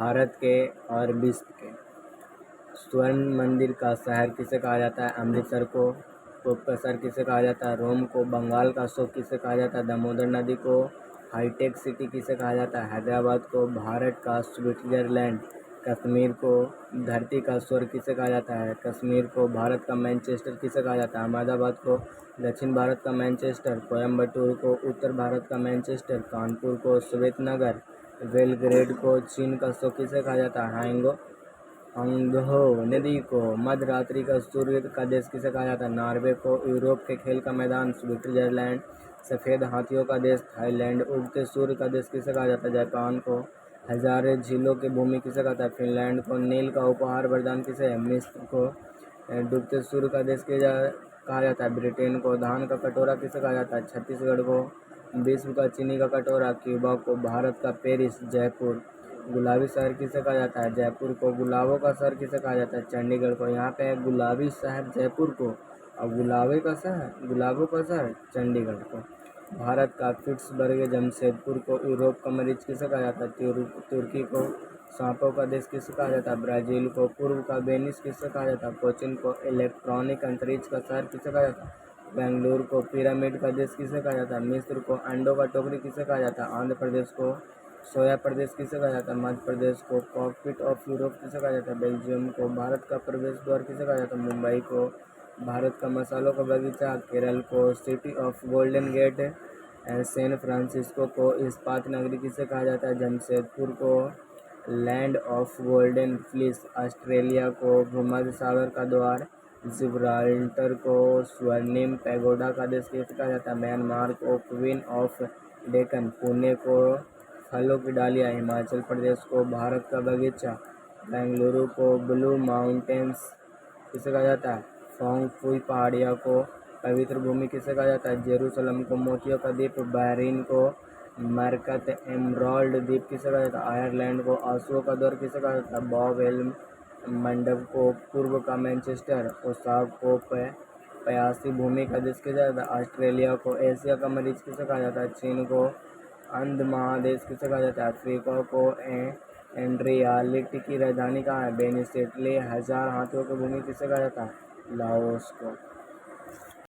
भारत के और विश्व के। स्वर्ण मंदिर का शहर किसे कहा जाता है? अमृतसर को। पोप का शहर किसे कहा जाता है? रोम को। बंगाल का अशोक किसे कहा जाता है? दामोदर नदी को। हाईटेक सिटी किसे कहा जाता है? हैदराबाद को। भारत का स्विट्जरलैंड कश्मीर को। धरती का स्वर्ग किसे कहा जाता है? कश्मीर को। भारत का मैनचेस्टर किसे कहा जाता है? अहमदाबाद को। दक्षिण भारत का मैनचेस्टर कोयम्बटूर को। उत्तर भारत का मैनचेस्टर कानपुर को। श्वेतनगर बेलग्रेड को। चीन का शो किसे कहा जाता है? हांगहो नदी को। मध्य रात्रि का सूर्य का देश किसे कहा जाता है? नॉर्वे को। यूरोप के खेल का मैदान स्विट्जरलैंड। सफ़ेद हाथियों का देश थाईलैंड। उगते सूर्य का देश किसे कहा जाता है? जापान को। हजारे झीलों की भूमि किसे कहता है? फिनलैंड को। नील का उपहार वरदान किसे है? मिस्र को। डूबते सूर्य का देश कहा जाता है? ब्रिटेन को। धान का कटोरा किसे कहा जाता है? छत्तीसगढ़ को। विश्व का चीनी का कटोरा क्यूबा को। भारत का पेरिस जयपुर। गुलाबी शहर किसे कहा जाता है? जयपुर को। गुलाबों का शहर किसे कहा जाता है? चंडीगढ़ को। यहाँ पे है गुलाबी शहर जयपुर को और गुलाबों का शहर चंडीगढ़ को। भारत का पिट्सबर्ग जमशेदपुर को। यूरोप का मरीज किसे कहा जाता है? तुर्की को। सांपों का देश किसे कहा जाता है? ब्राज़ील को। पूर्व का वेनिस किसे कहा जाता है? कोचिन को। इलेक्ट्रॉनिक अंतरिक्ष का शहर किसे कहा जाता है? बेंगलुरु को। पिरामिड का देश किसे कहा जाता है? मिस्र को। अंडों का टोकरी किसे कहा जाता है? आंध्र प्रदेश को। सोया प्रदेश किसे कहा जाता है? मध्य प्रदेश को। कॉकपिट ऑफ यूरोप किसे कहा जाता है? बेल्जियम को। भारत का प्रवेश द्वार किसे कहा जाता है? मुंबई को। भारत का मसालों का बगीचा केरल को। City of golden gate San Francisco को। इस्पात नगरी किसे कहा जाता है? जमशेदपुर को। Land of golden fleece Australia को। भूमध्य सागर का द्वार जिब्राल्टर को। स्वर्णिम पैगोडा का देश किसे कहा जाता है? म्यांमार को। क्वीन ऑफ डेक्कन पुणे को। फलों की डालियाँ हिमाचल प्रदेश को। भारत का बगीचा बेंगलुरु को। ब्लू माउंटेन्स किसे कहा जाता है? फोंगफुई पहाड़ियों को। पवित्र भूमि किसे कहा जाता है? जेरूसलम को। मोतियों का द्वीप बहरीन को। मरकत एमराल्ड द्वीप किसे कहा जाता है? आयरलैंड को। आंसुओं का दौर किसे कहा जाता है? बॉब एल्म मंडप को। पूर्व का मैनचेस्टर ओसाग को। प्यासी भूमि का देश किसे कहा जाता है? ऑस्ट्रेलिया को। एशिया का मरीज किसे कहा जाता है? चीन को। अंध महादेश किसे कहा जाता है? अफ्रीका को। एंड्रियालिटी की राजधानी कहाँ है? बेनिस इटली। हजार हाथियों की भूमि किसे कहा जाता है? लाओस को।